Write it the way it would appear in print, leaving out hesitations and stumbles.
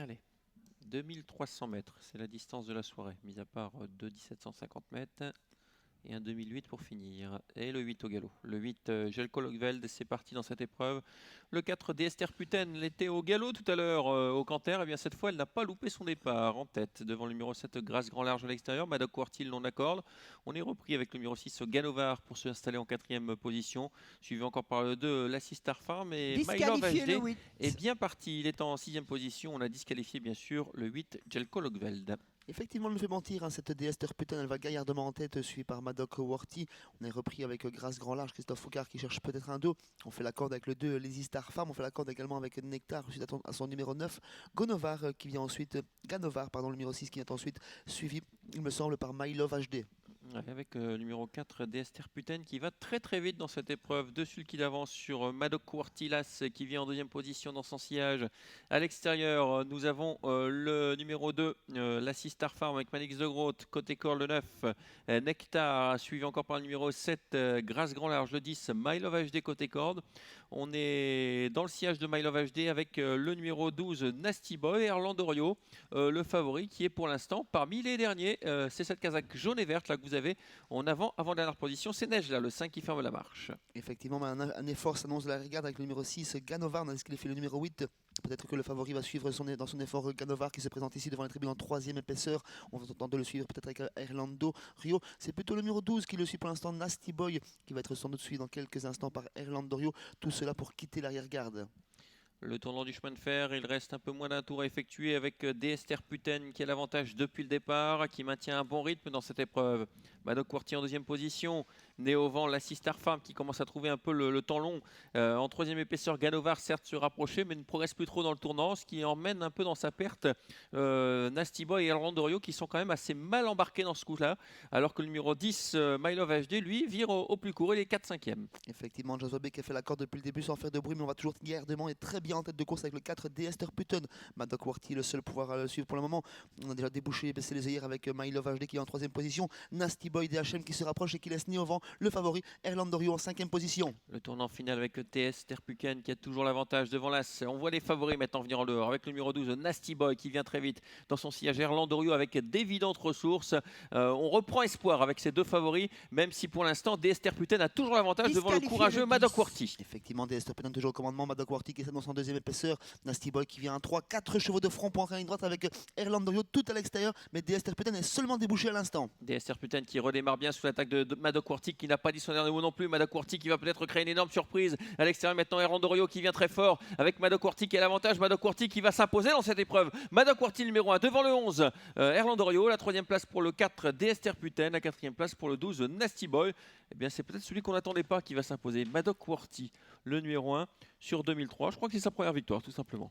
Allez, 2300 mètres, c'est la distance de la soirée, mis à part deux 1750 mètres et un 2008 pour finir. Et le 8 au galop. Le 8, Jelko Logveld, c'est parti dans cette épreuve. Le 4, Esther Puten, elle était au galop tout à l'heure au Canter. Et bien cette fois, elle n'a pas loupé son départ en tête. Devant le numéro 7, Grasse Grand Large à l'extérieur. Maddock Quartil non accorde. On est repris avec le numéro 6, Ganovar, pour se installer en quatrième position. Suivi encore par le 2, Lassie Star Farm. Et My Love Disqualifié le HD 8. est bien parti. Il est en sixième position. On a disqualifié bien sûr le 8, Jelko Logveld. Effectivement, elle me fait mentir, hein, cette DS Putain, elle va gaillardement en tête, suivie par Maddock Worthy. On est repris avec Grasse Grand Large, Christophe Foucard qui cherche peut-être un dos. On fait la corde avec le 2, Lazy Star Farm. On fait la corde également avec Nectar, suite à son numéro 9. Gonovar qui vient ensuite, Ganovar, pardon, le numéro 6 qui vient ensuite, suivi, il me semble, par My Love HD. Ouais, avec numéro 4, Esther Puten qui va très très vite dans cette épreuve. De celui qui avance sur Maddock Quartilas qui vient en deuxième position dans son sillage. À l'extérieur, nous avons le numéro 2, Lassie Star Farm avec Manix de Groot. Côté corps, le 9, Nectar, suivi encore par le numéro 7, Grasse Grand Large, le 10, My Love HD côté corde. On est dans le sillage de My Love HD avec le numéro 12, Nasty Boy, Erlandorio, le favori qui est pour l'instant parmi les derniers. C'est cette casaque jaune et verte là que vous avez en avant-dernière position. C'est Neige là, le 5 qui ferme la marche. Effectivement, un effort s'annonce de la regarde avec le numéro 6, Ganovar, dans ce qu'il fait le numéro 8. Peut-être que le favori va suivre dans son effort Ganovar qui se présente ici devant les tribunes en troisième épaisseur. On va tenter de le suivre peut-être avec Erlando Rio. C'est plutôt le numéro 12 qui le suit pour l'instant, Nasty Boy, qui va être sans doute suivi dans quelques instants par Erlando Rio. Tout cela pour quitter l'arrière-garde. Le tournant du chemin de fer, il reste un peu moins d'un tour à effectuer avec Esther Puten qui a l'avantage depuis le départ, qui maintient un bon rythme dans cette épreuve. Maddock Quartier en deuxième position, né au vent, Lassie Star Farm qui commence à trouver un peu le temps long. En troisième épaisseur, Ganovar certes se rapprocher mais ne progresse plus trop dans le tournant, ce qui emmène un peu dans sa perte Nasty Boy et Erlandorio qui sont quand même assez mal embarqués dans ce coup-là, alors que le numéro 10, My Love HD, lui, vire au plus court, il est 4-5e. Effectivement, Joshua Beck a fait l'accord depuis le début sans faire de bruit, mais on va toujours gardement et très bien en tête de course avec le 4 Esther Puten. Maddock Worthy, le seul pouvoir le suivre pour le moment. On a déjà débouché et baissé les œillères avec My Love HD qui est en troisième position. Nasty Boy DHM qui se rapproche et qui laisse au vent le favori Erlandorio en cinquième position. Le tournant final avec le TS Terpuken qui a toujours l'avantage devant l'As. On voit les favoris maintenant venir en dehors avec le numéro 12 Nasty Boy qui vient très vite dans son sillage Erlandorio avec d'évidentes ressources. On reprend espoir avec ces deux favoris, même si pour l'instant DS Terpuken a toujours l'avantage devant le courageux Maddock Worthy. Effectivement, DS Terpuken toujours au commandement. Maddock Worthy qui est dans son deuxième épaisseur. Nasty Boy qui vient à 3, 4 chevaux de front pour en ligne droite avec Erlandorio tout à l'extérieur, mais DS Terpuken est seulement débouché à l'instant. DS Terpuken qui redémarre bien sous l'attaque de Maddock Worthy qui n'a pas dit son dernier mot non plus. Maddock Worthy qui va peut-être créer une énorme surprise à l'extérieur maintenant. Erlandorio qui vient très fort avec Maddock Worthy qui a l'avantage. Maddock Worthy qui va s'imposer dans cette épreuve. Maddock Worthy numéro 1 devant le 11 Erlandorio. La troisième place pour le 4 DS Terpuken. La quatrième place pour le 12 Nasty Boy. Eh bien c'est peut-être celui qu'on n'attendait pas qui va s'imposer. Maddock Worthy le numéro 1 sur 2003. Je crois que c'est sa première victoire tout simplement.